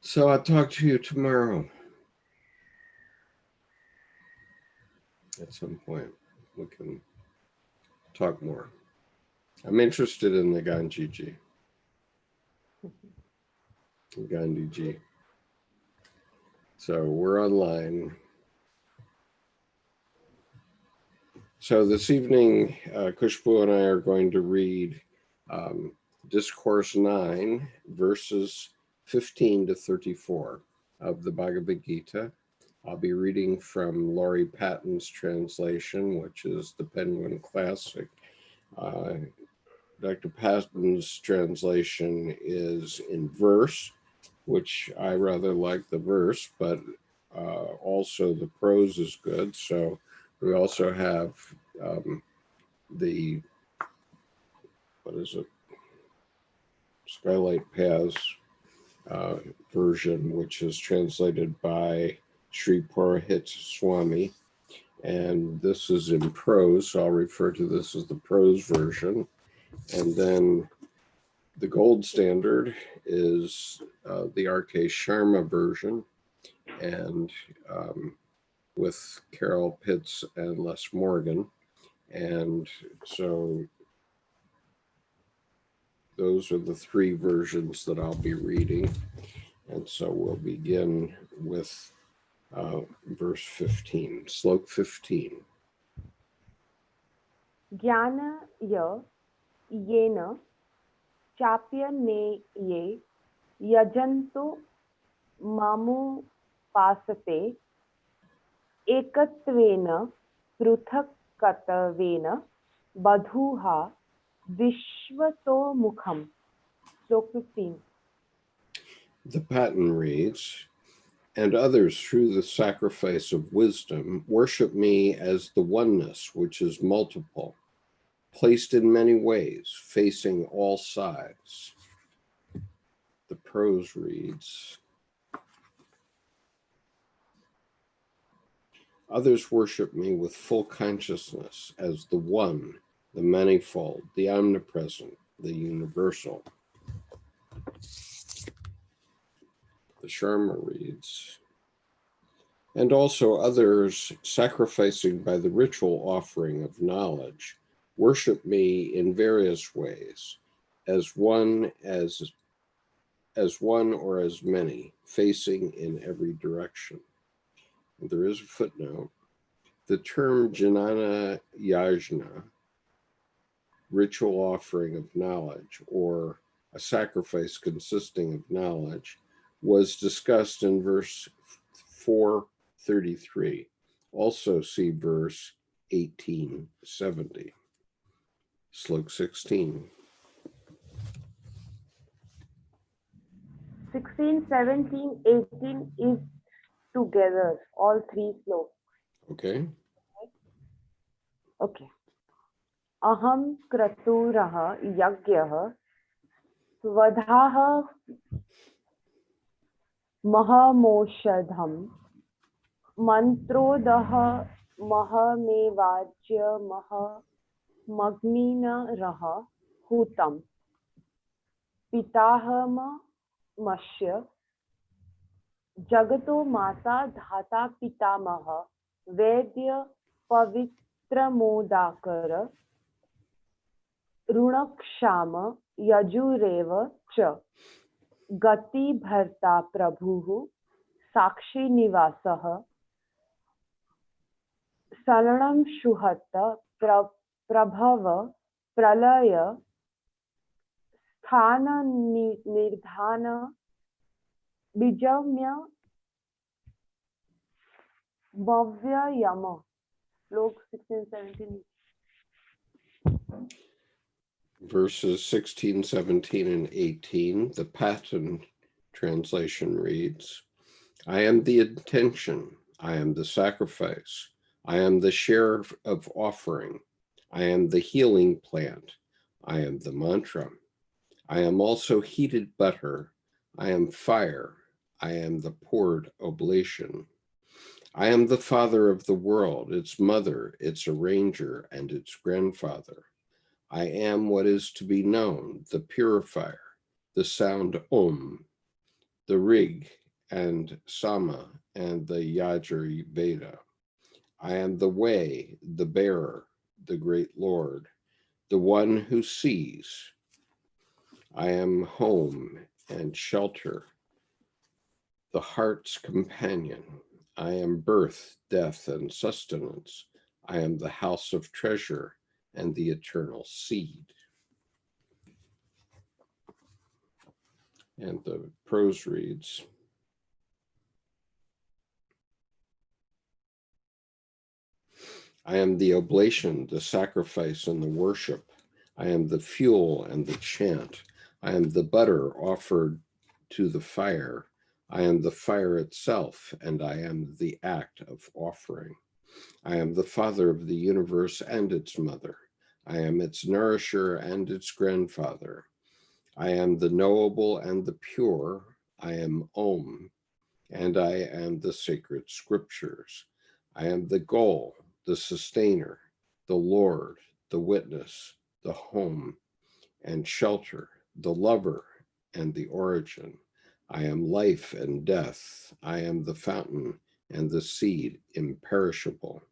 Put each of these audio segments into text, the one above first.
So I'll talk to you tomorrow. At some point, we can talk more. I'm interested in the Gandhiji. Gandhiji. So we're online. So this evening, Khushboo and I are going to read Discourse 9, verses 15 to 34 of the Bhagavad Gita. I'll be reading from Laurie Patton's translation, which is the Penguin Classic. Dr. Patton's translation is in verse, which I rather like the verse, but also the prose is good. So we also have the, what is it? SkyLight Paths version, which is translated by Shri Purohit Swami. And this is in prose, so I'll refer to this as the prose version. And then the gold standard is the R.K. Sharma version, and with Carol Pitts and Les Morgan. And so those are the three versions that I'll be reading. And so we'll begin with verse 15, slok 15. Jnana yena chapyane ye yajanto mamu pasate ekatvena pruthakatavena badhuha vishvato mukham. Slok 15. The Patton reads, and others through the sacrifice of wisdom worship me as the oneness which is multiple, placed in many ways, facing all sides. The prose reads, others worship me with full consciousness as the one, the manifold, the omnipresent, the universal. The Sharma reads, and also others sacrificing by the ritual offering of knowledge worship me in various ways, as one or as many, facing in every direction. And there is a footnote. The term Jnana Yajna, ritual offering of knowledge, or a sacrifice consisting of knowledge, was discussed in verse 433. Also see verse 1870. Slok 16. 16, 17, 18 is together, all three sloks. Okay. Okay. Aham kraturah yagyah svadhah mahamoshadham mantrodah mahamevajya magnina raha hutam pitahama mashya jagato mata dhata pitamaha vedya pavitramodakara runakshama yajureva cha gati bharta prabhuhu sakshi nivasah salanam shuhata prabhava pralaya sthana nirdhana bijamya bhavya yama. Slok 16, 17. Verses 16, 17, and 18, the Patton translation reads, I am the intention, I am the sacrifice, I am the share of offering, I am the healing plant, I am the mantra, I am also heated butter, I am fire, I am the poured oblation. I am the father of the world, its mother, its arranger, and its grandfather. I am what is to be known, the purifier, the sound Om, the Rig and Sama and the Yajur Veda. I am the way, the bearer, the great Lord, the one who sees. I am home and shelter, the heart's companion. I am birth, death, and sustenance. I am the house of treasure and the eternal seed. And the prose reads, I am the oblation, the sacrifice, and the worship. I am the fuel and the chant. I am the butter offered to the fire. I am the fire itself, and I am the act of offering. I am the father of the universe and its mother. I am its nourisher and its grandfather. I am the knowable and the pure. I am Om, and I am the sacred scriptures. I am the goal, the sustainer, the Lord, the witness, the home and shelter, the lover and the origin. I am life and death. I am the fountain and the seed, imperishable.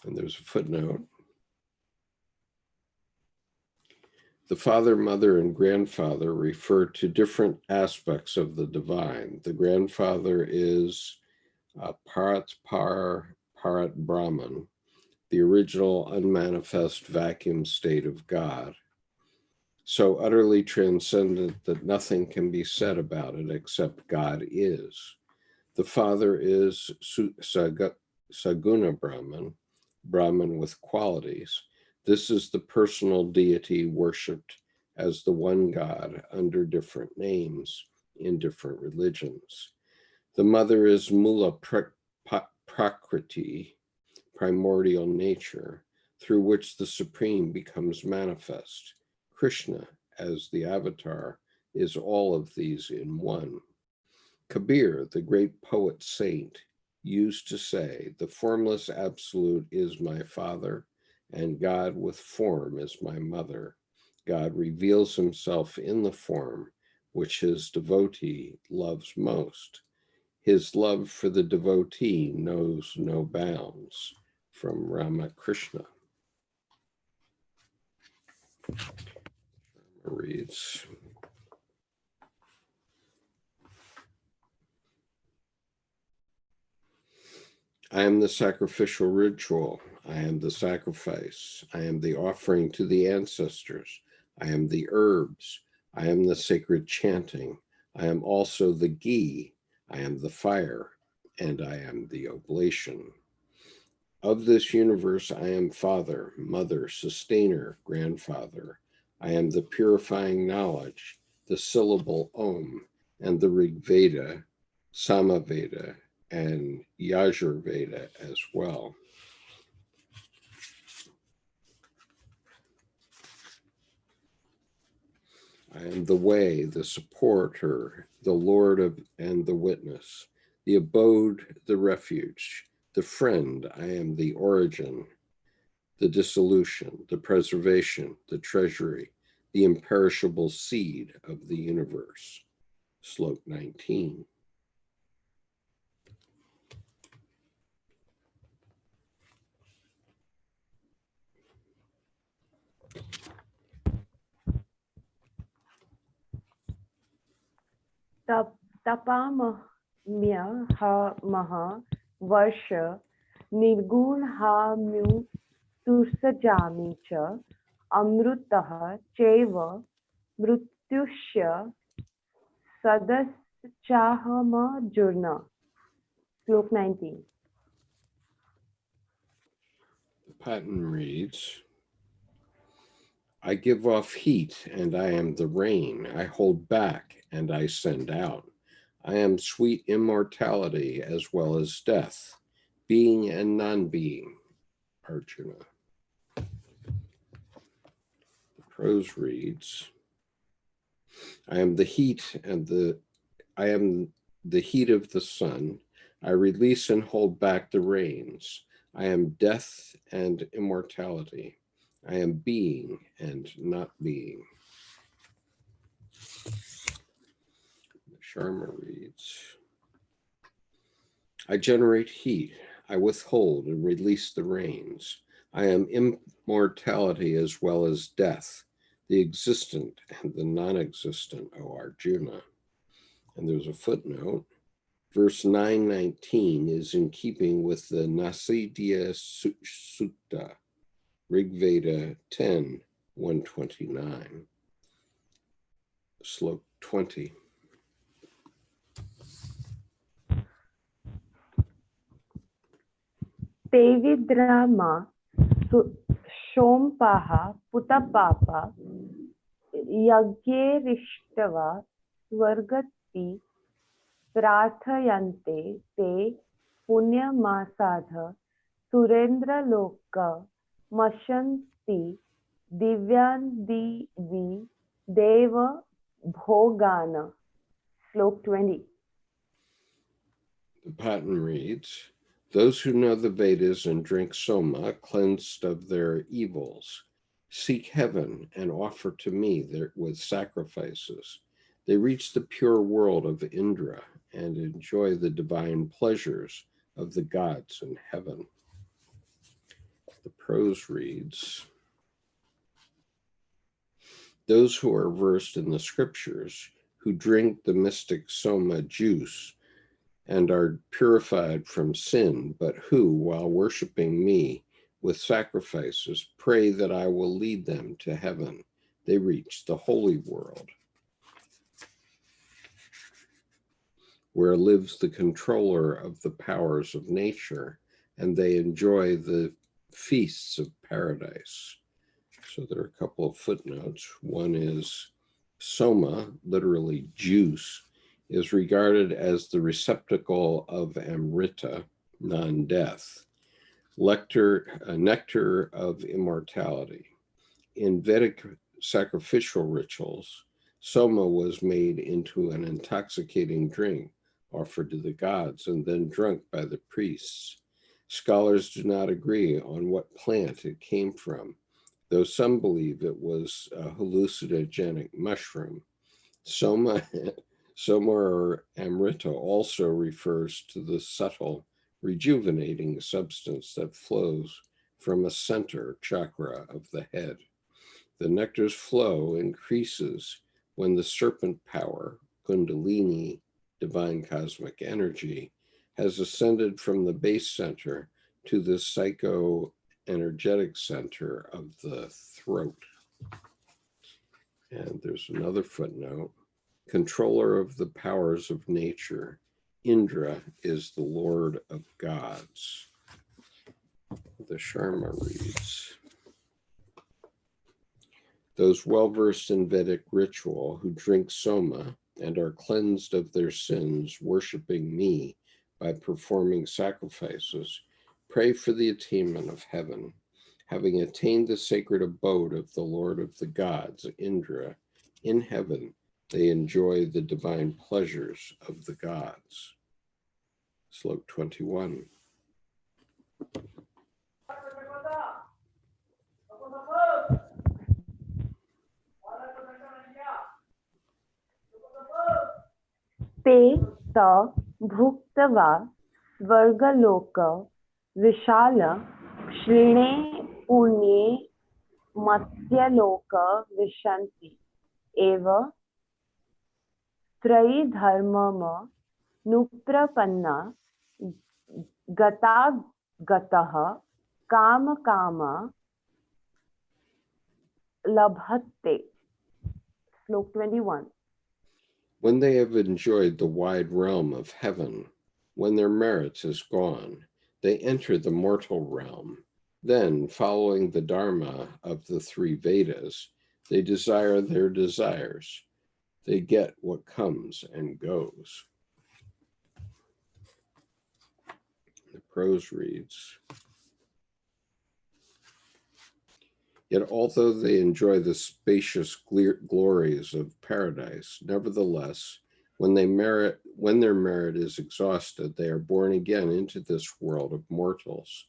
And there's a footnote. The father, mother, and grandfather refer to different aspects of the divine. The grandfather is Parat Brahman, the original unmanifest vacuum state of God, so utterly transcendent that nothing can be said about it except God is. The father is Saguna Brahman, Brahman with qualities. This is the personal deity worshipped as the one God under different names in different religions. The mother is Mula Prakriti, primordial nature, through which the supreme becomes manifest. Krishna, as the avatar, is all of these in one. Kabir, the great poet saint, used to say, the formless absolute is my father, and God with form is my mother. God reveals himself in the form which his devotee loves most. His love for the devotee knows no bounds. From Ramakrishna. Reads, I am the sacrificial ritual. I am the sacrifice. I am the offering to the ancestors. I am the herbs. I am the sacred chanting. I am also the ghee. I am the fire. And I am the oblation. Of this universe, I am father, mother, sustainer, grandfather. I am the purifying knowledge, the syllable Om, and the Rig Veda, Samaveda, and Yajur Veda as well. I am the way, the supporter, the Lord of and the witness, the abode, the refuge, the friend. I am the origin, the dissolution, the preservation, the treasury, the imperishable seed of the universe. Slope 19. Tapamya ha maha varsha nirgun ha myu tursajami cha amrutah cheva mrutyusya sadaschahama jurna. Slope 19. Patton reads, I give off heat and I am the rain. I hold back and I send out. I am sweet immortality as well as death, being and non-being. Arjuna. The prose reads, I am the heat and I am the heat of the sun. I release and hold back the rains. I am death and immortality. I am being and not being. Sharma reads, I generate heat, I withhold and release the rains. I am immortality as well as death, the existent and the non-existent, O Arjuna. And there's a footnote. Verse 919 is in keeping with the Nasidya Sutta, Rig Veda 10, 129. Slok 20. Tevidrama Shompaha Putapapa Yagyerishtava Swargati Prathayante Te Punyamasadha Surendra Loka Mashanti Divyan Divi Deva Bhogana. Slok 20. The Patton reads, those who know the Vedas and drink soma, cleansed of their evils, seek heaven and offer to me with sacrifices. They reach the pure world of Indra and enjoy the divine pleasures of the gods in heaven. The prose reads, those who are versed in the scriptures, who drink the mystic soma juice, and are purified from sin, but who, while worshiping me with sacrifices, pray that I will lead them to heaven. They reach the holy world, where lives the controller of the powers of nature, and they enjoy the feasts of paradise. So there are a couple of footnotes. One is soma, literally juice, is regarded as the receptacle of amrita, non-death, nectar of immortality. In Vedic sacrificial rituals, soma was made into an intoxicating drink offered to the gods and then drunk by the priests. Scholars do not agree on what plant it came from, though some believe it was a hallucinogenic mushroom. Soma or amrita also refers to the subtle, rejuvenating substance that flows from a center chakra of the head. The nectar's flow increases when the serpent power, Kundalini, divine cosmic energy, has ascended from the base center to the psycho-energetic center of the throat. And there's another footnote. Controller of the powers of nature, Indra is the Lord of gods. The Sharma reads, those well-versed in Vedic ritual who drink soma and are cleansed of their sins, worshiping me by performing sacrifices, pray for the attainment of heaven. Having attained the sacred abode of the Lord of the gods, Indra, in heaven, they enjoy the divine pleasures of the gods. Slok 21. Te ta bhuktava svargaloka vishala shrine punye matyaloka vishanti eva trayi dharmama nuprapanna gata gataha kama kama labhatte. Slok 21. When they have enjoyed the wide realm of heaven, when their merit is gone, they enter the mortal realm. Then, following the dharma of the three Vedas, they desire their desires. They get what comes and goes. The prose reads, yet although they enjoy the spacious glories of paradise, nevertheless, when their merit is exhausted, they are born again into this world of mortals.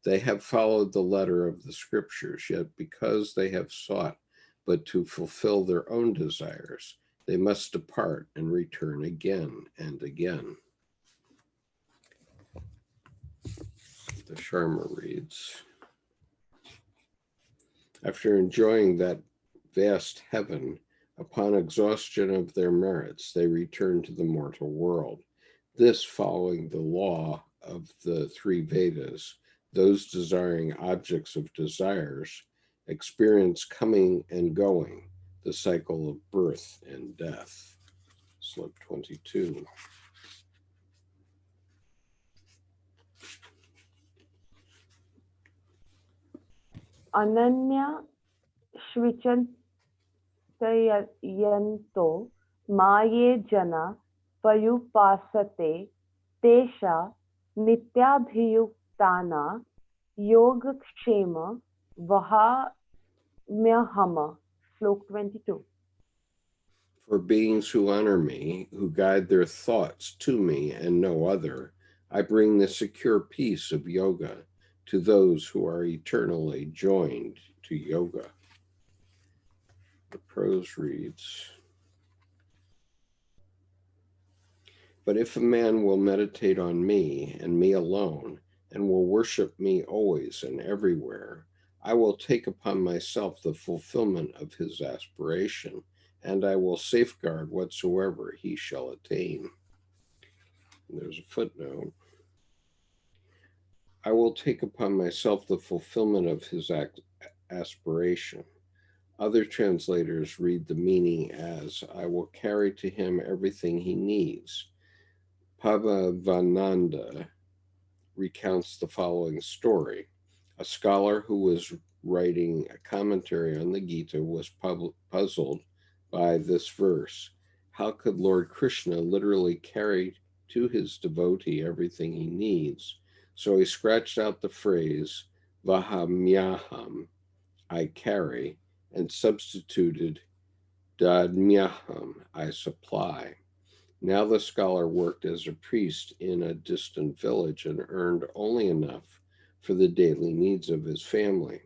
They have followed the letter of the scriptures, yet because they have sought but to fulfill their own desires, They must depart and return again and again. The Sharma reads, after enjoying that vast heaven, upon exhaustion of their merits, they return to the mortal world. This following the law of the three Vedas, those desiring objects of desires experience coming and going, the cycle of birth and death. Slip 22. Ananya Shvichantyanto Maye Jana Payupasate Tesha Nityabhiyuktana Yogakshema Vahamyahama. Slok 22. For beings who honor me, who guide their thoughts to me and no other, I bring the secure peace of yoga to those who are eternally joined to yoga. The prose reads, but if a man will meditate on me and me alone, and will worship me always and everywhere, I will take upon myself the fulfillment of his aspiration, and I will safeguard whatsoever he shall attain. And there's a footnote. I will take upon myself the fulfillment of his aspiration. Other translators read the meaning as, I will carry to him everything he needs. Pavavananda recounts the following story. A scholar who was writing a commentary on the Gita was puzzled by this verse. How could Lord Krishna literally carry to his devotee everything he needs? So he scratched out the phrase, Vahamyaham, I carry, and substituted Dadmyaham, I supply. Now the scholar worked as a priest in a distant village and earned only enough for the daily needs of his family.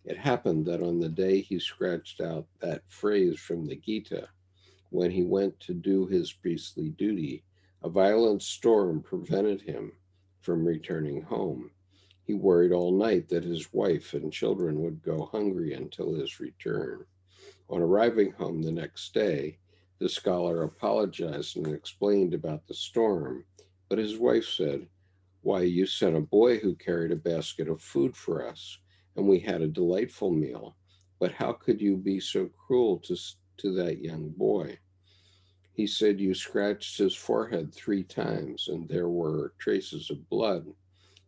It happened that on the day he scratched out that phrase from the Gita, when he went to do his priestly duty, a violent storm prevented him from returning home. He worried all night that his wife and children would go hungry until his return. On arriving home the next day, the scholar apologized and explained about the storm, but his wife said, why, you sent a boy who carried a basket of food for us, and we had a delightful meal, but how could you be so cruel to that young boy? He said you scratched his forehead 3 times, and there were traces of blood.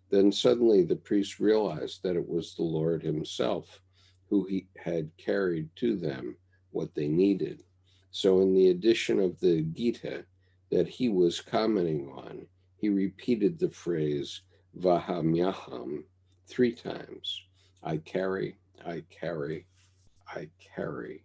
Then suddenly the priest realized that it was the Lord himself who he had carried to them what they needed. So in the edition of the Gita that he was commenting on, he repeated the phrase Vahamyaham 3 times. I carry, I carry, I carry.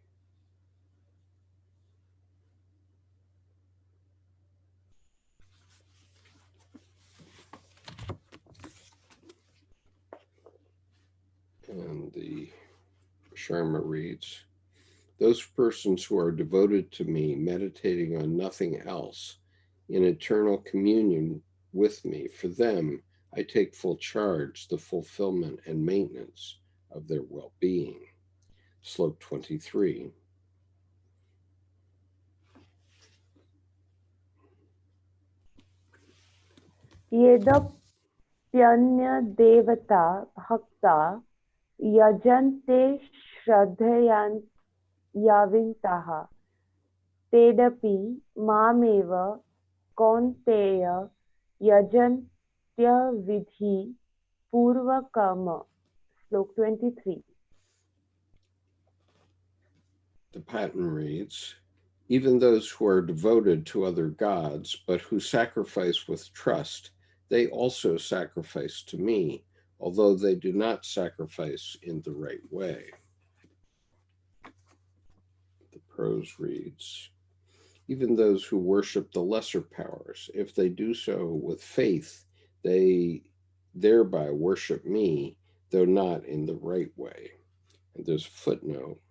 And the Sharma reads, those persons who are devoted to me, meditating on nothing else, in eternal communion with me, for them, I take full charge, the fulfillment and maintenance of their well-being. Slok 23. Yedapyanya bhakta yajante shraddhayan yavintaha tedapi mameva kaunteya yajantya vidhi purvakama. Slok 23. The Patton reads, even those who are devoted to other gods, but who sacrifice with trust, they also sacrifice to me, although they do not sacrifice in the right way. The prose reads, even those who worship the lesser powers, if they do so with faith, they thereby worship me, though not in the right way. And there's a footnote.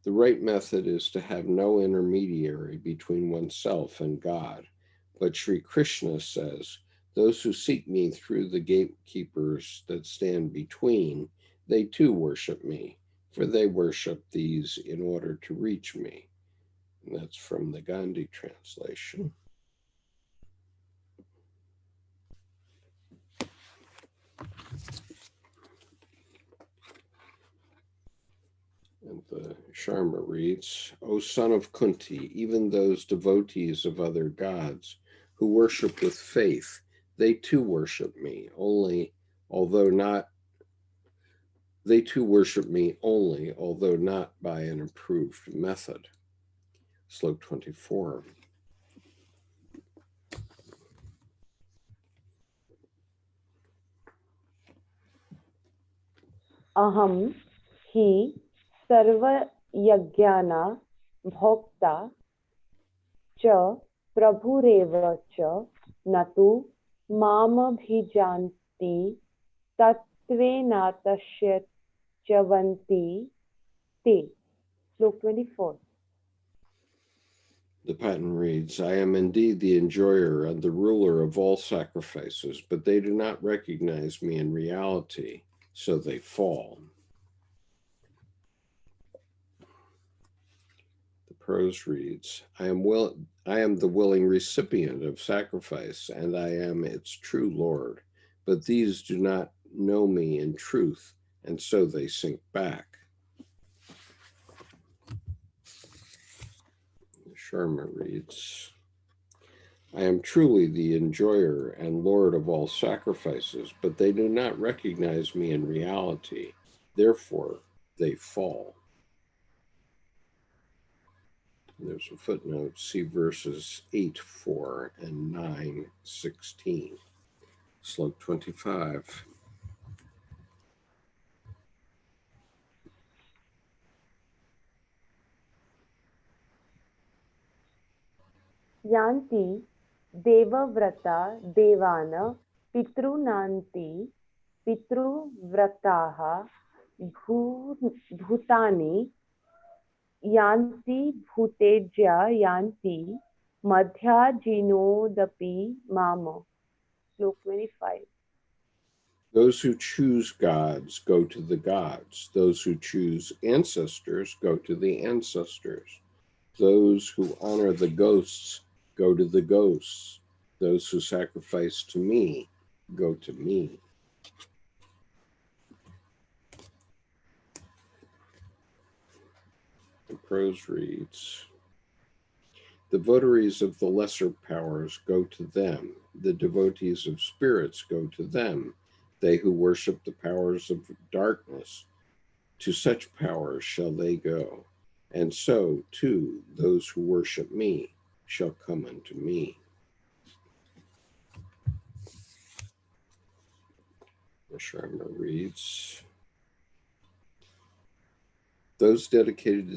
The right method is to have no intermediary between oneself and God. But Shri Krishna says, those who seek me through the gatekeepers that stand between, they too worship me, for they worship these in order to reach me. And that's from the Gandhi translation. And the Sharma reads, O son of Kunti, even those devotees of other gods who worship with faith, they too worship me, although not by an approved method. Slok 24. Aham hi sarva yajnana bhokta cha prabhureva cha natu mamabhijanti tatvenatasya chavanti te. Slok 24. The Patton reads, I am indeed the enjoyer and the ruler of all sacrifices, but they do not recognize me in reality, so they fall. The prose reads, I am the willing recipient of sacrifice, and I am its true Lord, but these do not know me in truth, and so they sink back. Sharma reads, I am truly the enjoyer and Lord of all sacrifices, but they do not recognize me in reality. Therefore, they fall. And there's a footnote, see verses 8:4 and 9:16. Slok 25. Yanti devavrata devana pitrunanti pitruvrataha bhutani yanti bhutejya yanti madhyajinodapi mama. Slok 25. Those who choose gods go to the gods. Those who choose ancestors go to the ancestors. Those who honor the ghosts go to the ghosts. Those who sacrifice to me go to me. The prose reads, the votaries of the lesser powers go to them. The devotees of spirits go to them. They who worship the powers of darkness, to such powers shall they go. And so, too, those who worship me shall come unto me. The Sharma reads, those dedicated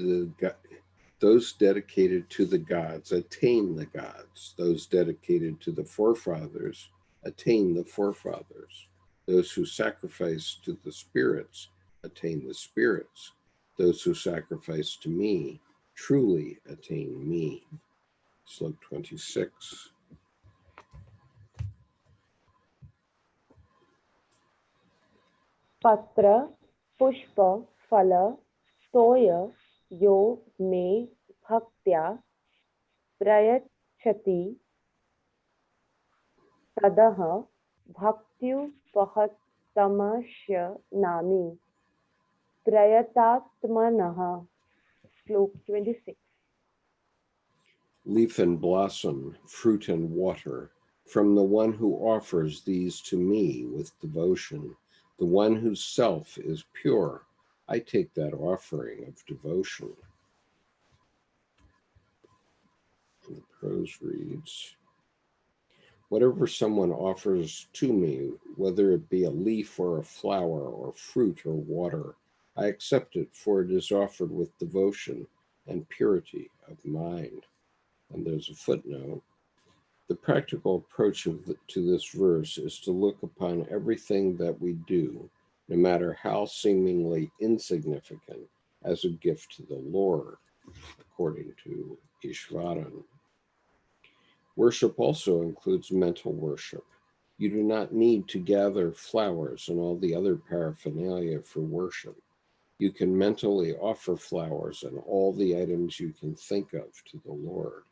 to the gods attain the gods. Those dedicated to the forefathers attain the forefathers. Those who sacrifice to the spirits attain the spirits. Those who sacrifice to me truly attain me. Slok 26. Patra pushpa phala toya yo me bhaktya prayachati tadaha bhaktyu pahatamashya nami prayatatmanaha. Slok 26. Leaf and blossom, fruit and water, from the one who offers these to me with devotion, the one whose self is pure, I take that offering of devotion. And the prose reads, whatever someone offers to me, whether it be a leaf or a flower or fruit or water, I accept it, for it is offered with devotion and purity of mind. And there's a footnote. The practical approach to this verse is to look upon everything that we do, no matter how seemingly insignificant, as a gift to the Lord, according to Ishvaran. Worship also includes mental worship. You do not need to gather flowers and all the other paraphernalia for worship. You can mentally offer flowers and all the items you can think of to the Lord.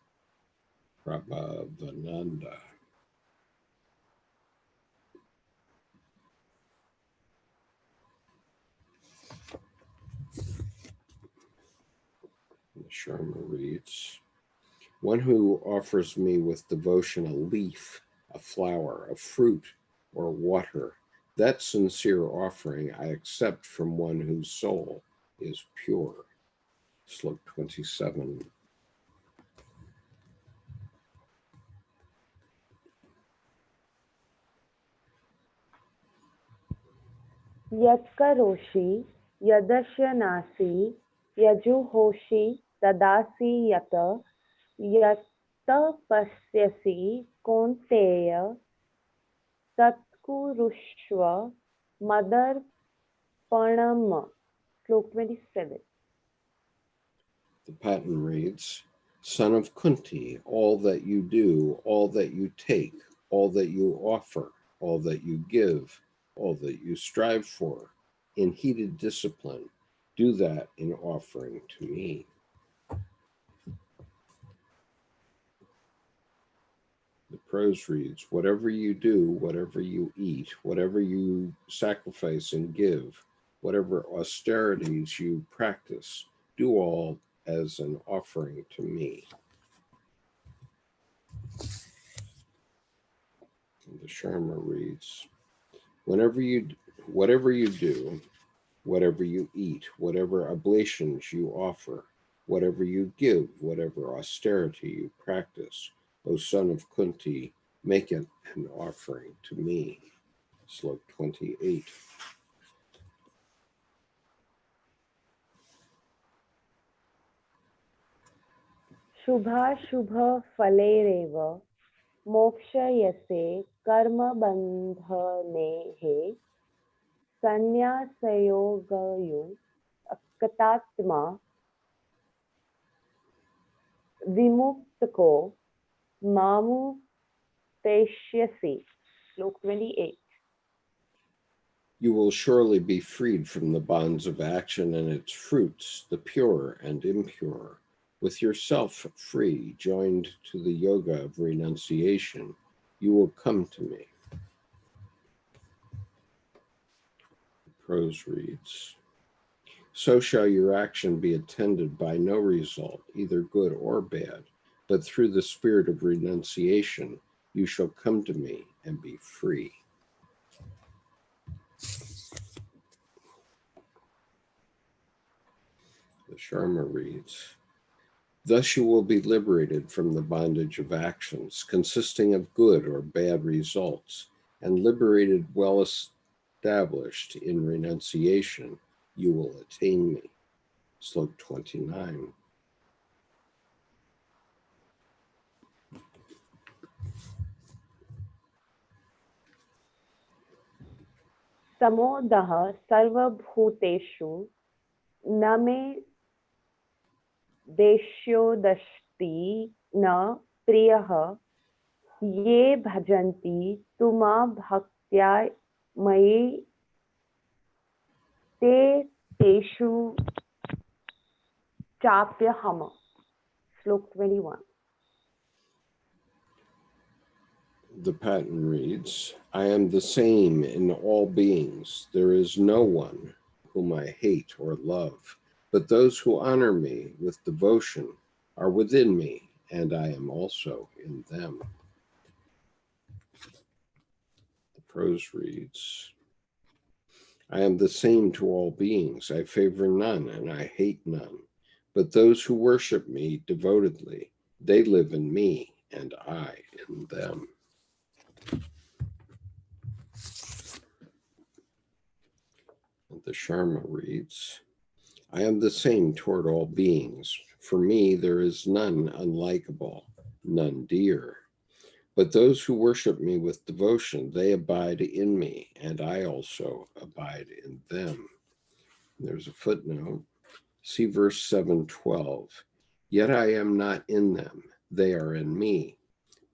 Prabhavananda. The Sharma reads, one who offers me with devotion a leaf, a flower, a fruit, or water, that sincere offering I accept from one whose soul is pure. Slok 27. Yatkaroshi yadasyanasi yajuhoshi tadasi yata yatapasyasi konteya tatkurushva madarpanam. Slok 27. The Patton reads, son of Kunti, all that you do, all that you take, all that you offer, all that you give, all that you strive for, in heated discipline, do that in offering to me. The prose reads, whatever you do, whatever you eat, whatever you sacrifice and give, whatever austerities you practice, do all as an offering to me. And the Sharma reads, whatever you do, whatever you eat, whatever oblations you offer, whatever you give, whatever austerity you practice, O son of Kunti, make it an offering to me. Slok 28. Shubha phalerev mokshayase karma bandhanehe sanyasayogayu akatatma vimuktako mamu peshyasi. Slok 28. You will surely be freed from the bonds of action and its fruits, the pure and impure. With yourself free, joined to the yoga of renunciation, you will come to me. The prose reads, so shall your action be attended by no result, either good or bad, but through the spirit of renunciation, you shall come to me and be free. The Sharma reads, thus you will be liberated from the bondage of actions consisting of good or bad results, and liberated, well established in renunciation, you will attain me. Slok 29. Samodaha sarvabhuteshu name deshyodashti na priyaha ye bhajanti tuma bhaktya mayi te teshu chapyaham. Slok 21. The Patton reads, I am the same in all beings. There is no one whom I hate or love, but those who honor me with devotion are within me, and I am also in them. The prose reads, I am the same to all beings. I favor none, and I hate none. But those who worship me devotedly, they live in me, and I in them. And the Sharma reads, I am the same toward all beings. For me, there is none unlikable, none dear. But those who worship me with devotion, they abide in me, and I also abide in them. There's a footnote. See verse 7:12. Yet I am not in them, they are in me.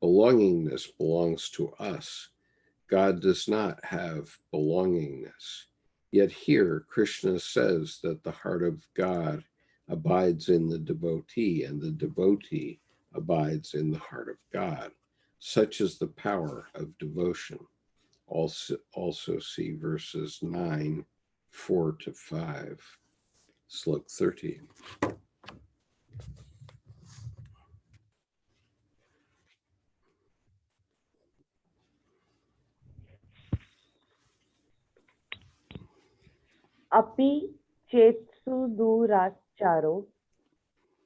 Belongingness belongs to us. God does not have belongingness. Yet here Krishna says that the heart of God abides in the devotee, and the devotee abides in the heart of God. Such is the power of devotion. Also see verses 9, 4 to 5. Slok 30. अपि चेत्सु दूराचारो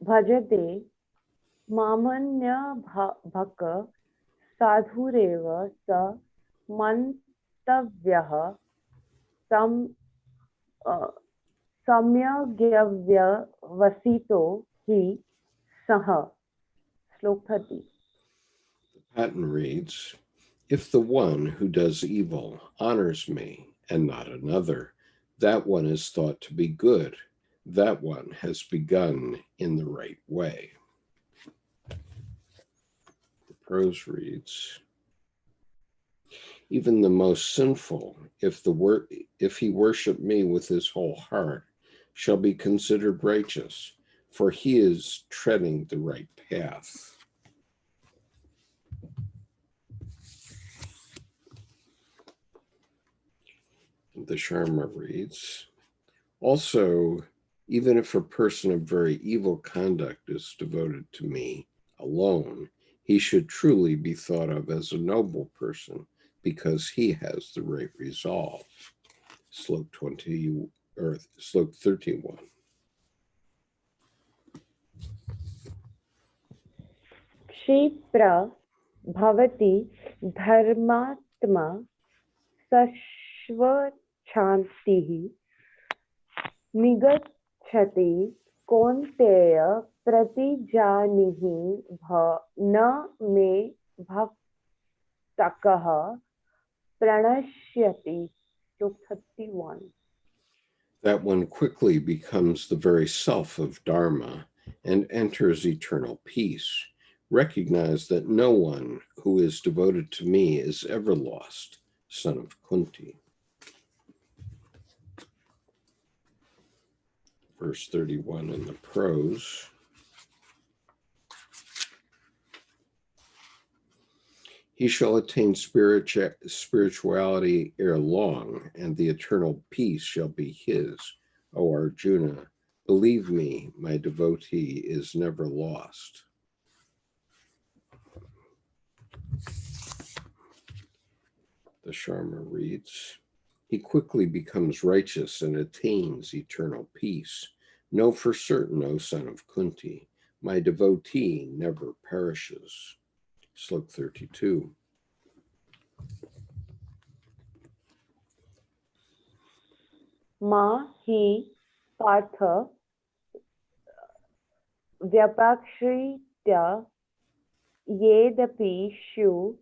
भजते मामन्यभक साधुरेव स मन्तव्यः सम्यग्व्यवसितो हि सः. Slok 30. Patton reads, if the one who does evil honors me and not another, that one is thought to be good. That one has begun in the right way. The prose reads, even the most sinful, if he worship me with his whole heart, shall be considered righteous, for he is treading the right path. The Sharma reads, also, even if a person of very evil conduct is devoted to me alone, he should truly be thought of as a noble person because he has the right resolve. Slok 20 or Slok 31. क्षिप्र भवति धर्मात्मा सश्वच्छान्तिः निगच्छति कौन्तेय प्रतिजानीहि न मे भक्तकः प्रणश्यति. 31. That one quickly becomes the very self of Dharma and enters eternal peace. Recognize that no one who is devoted to me is ever lost. Son of Kunti. Verse 31 in the prose. He shall attain spirituality ere long, and the eternal peace shall be his. O Arjuna, believe me, my devotee is never lost. The Sharma reads, he quickly becomes righteous and attains eternal peace. Know for certain, O son of Kunti, my devotee never perishes. Slok 32. Ma hi partha vyapakshritya yedapi shu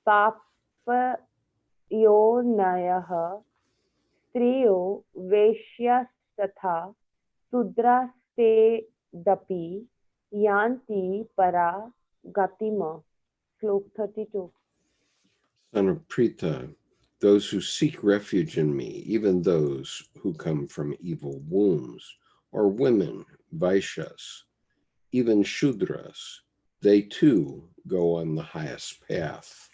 papayonayah striyo veshyasthatha sudrastedapi yanti para gatima. Slok 32. Son of Pritha, those who seek refuge in me, even those who come from evil wombs, or women, Vaishyas, even Shudras, they too go on the highest path.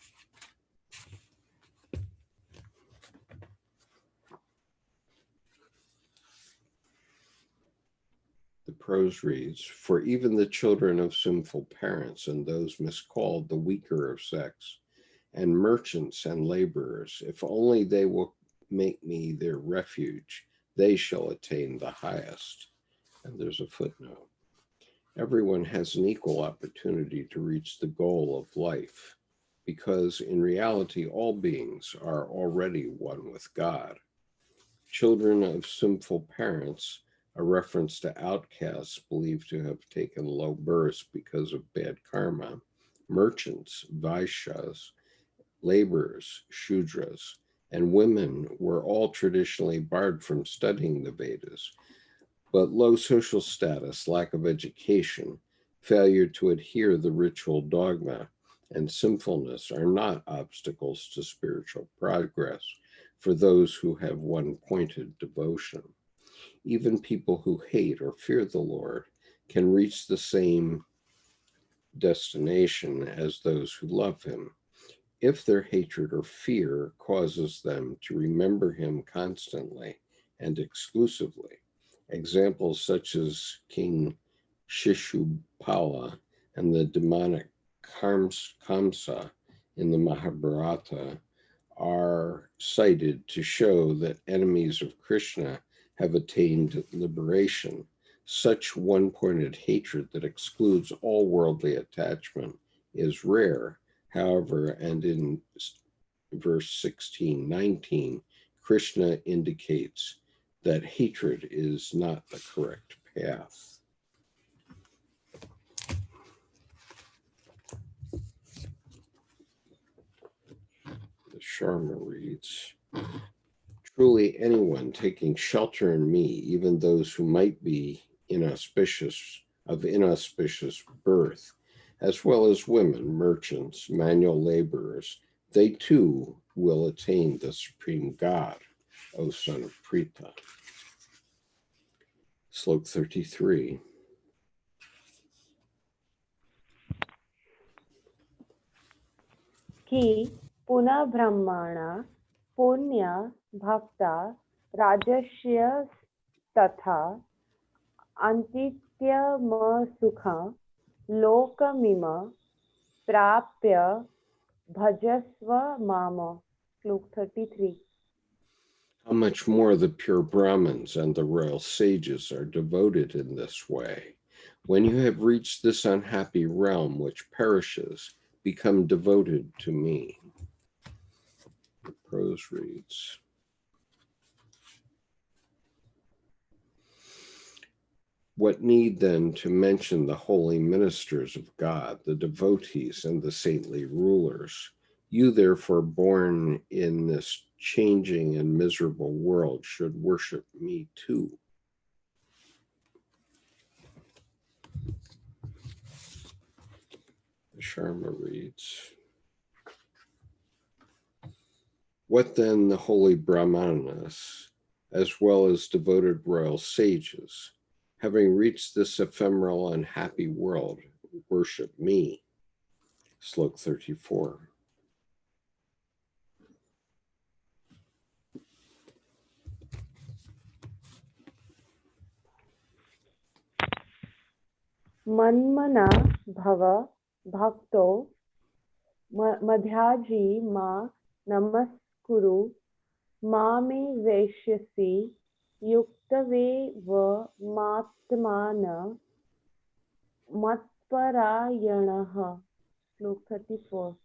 The prose reads, for even the children of sinful parents and those miscalled the weaker of sex, and merchants and laborers, if only they will make me their refuge, they shall attain the highest. And there's a footnote. Everyone has an equal opportunity to reach the goal of life, because in reality, all beings are already one with God. Children of sinful parents, a reference to outcasts believed to have taken low births because of bad karma, merchants, Vaishyas, laborers, Shudras, and women were all traditionally barred from studying the Vedas. But low social status, lack of education, failure to adhere the ritual dogma, and sinfulness are not obstacles to spiritual progress for those who have one-pointed devotion. Even people who hate or fear the Lord can reach the same destination as those who love him, if their hatred or fear causes them to remember him constantly and exclusively. Examples such as King Shishupala and the demonic Kamsa in the Mahabharata are cited to show that enemies of Krishna have attained liberation. Such one-pointed hatred that excludes all worldly attachment is rare. However, and in verse 16-19, Krishna indicates that hatred is not the correct path. The Sharma reads, truly anyone taking shelter in me, even those who might be inauspicious birth, as well as women, merchants, manual laborers, they too will attain the supreme God, O son of Pritha. Slok 33. Ki puna brahmana punya bhakta rajasya tatha antitya ma sukha lokamima prapya bhajasva mama. Slok 33. How much more the pure Brahmins and the royal sages are devoted in this way. When you have reached this unhappy realm which perishes, become devoted to me. The prose reads, what need then to mention the holy ministers of God, the devotees and the saintly rulers? You therefore born in this changing and miserable world should worship me too. The Sharma reads, what then the holy Brahmanas, as well as devoted royal sages, having reached this ephemeral unhappy world, worship me? Slok 34. Manmana bhava bhakto madhyaji ma namaskuru mame veshyasi yuktave va matmana matparayanaha. Slok 34.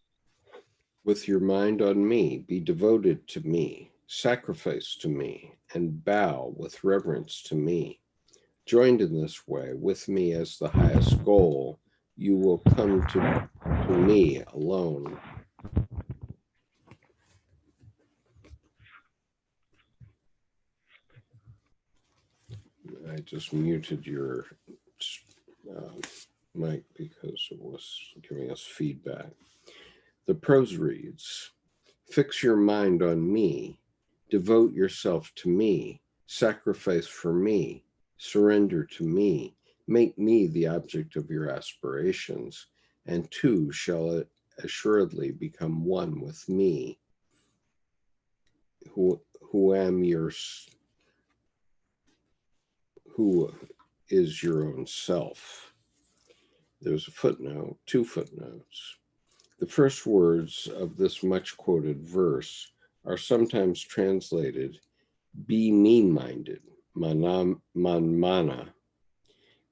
With your mind on me, be devoted to me, sacrifice to me, and bow with reverence to me. Joined in this way with me as the highest goal, you will come to me alone. I just muted your mic because it was giving us feedback. The prose reads, fix your mind on me, devote yourself to me, sacrifice for me, surrender to me, make me the object of your aspirations, and two shall assuredly become one with me, who is your own self. There's a footnote, 2 footnotes. The first words of this much quoted verse are sometimes translated, be me-minded, manmana.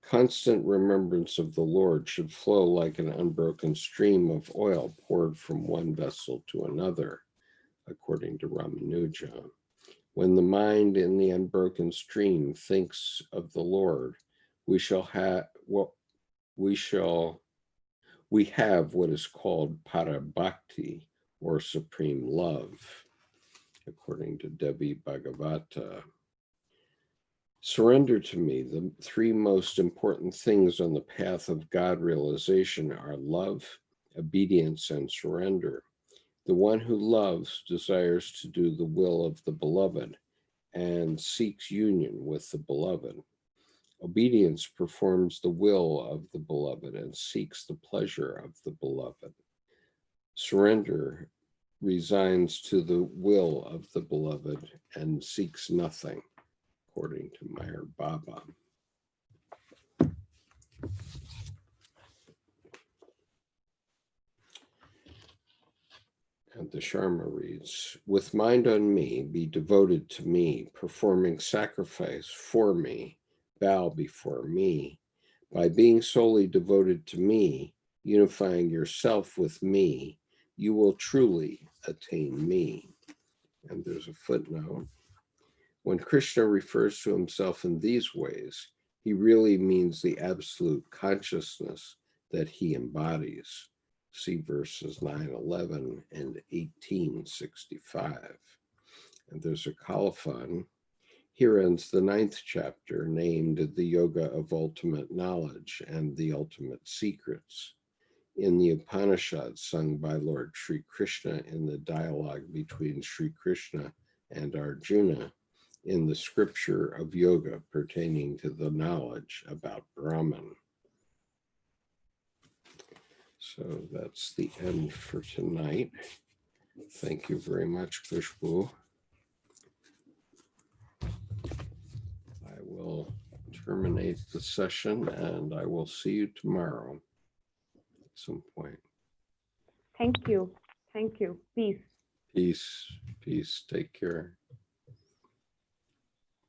Constant remembrance of the Lord should flow like an unbroken stream of oil poured from one vessel to another, according to Ramanuja. When the mind in the unbroken stream thinks of the Lord, we have what is called parabhakti, or supreme love, according to Devi Bhagavata Surrender to me. The three most important things on the path of God realization are love, obedience, and surrender. The one who loves desires to do the will of the beloved and seeks union with the beloved. Obedience performs the will of the beloved and seeks the pleasure of the beloved. Surrender resigns to the will of the beloved and seeks nothing, according to Meher Baba. And the Sharma reads, with mind on me, be devoted to me, performing sacrifice for me, bow before me. By being solely devoted to me, unifying yourself with me, you will truly attain me. And there's a footnote. When Krishna refers to himself in these ways, he really means the absolute consciousness that he embodies. See verses 9:11 and 18:65. And there's a colophon. Here ends the 9th chapter, named The Yoga of Ultimate Knowledge and the Ultimate Secrets. In the Upanishads sung by Lord Shri Krishna in the dialogue between Shri Krishna and Arjuna, in the scripture of yoga pertaining to the knowledge about Brahman. So that's the end for tonight. Thank you very much, Khushboo. I will terminate the session and I will see you tomorrow at some point. Thank you. Thank you. Peace. Peace. Peace. Take care.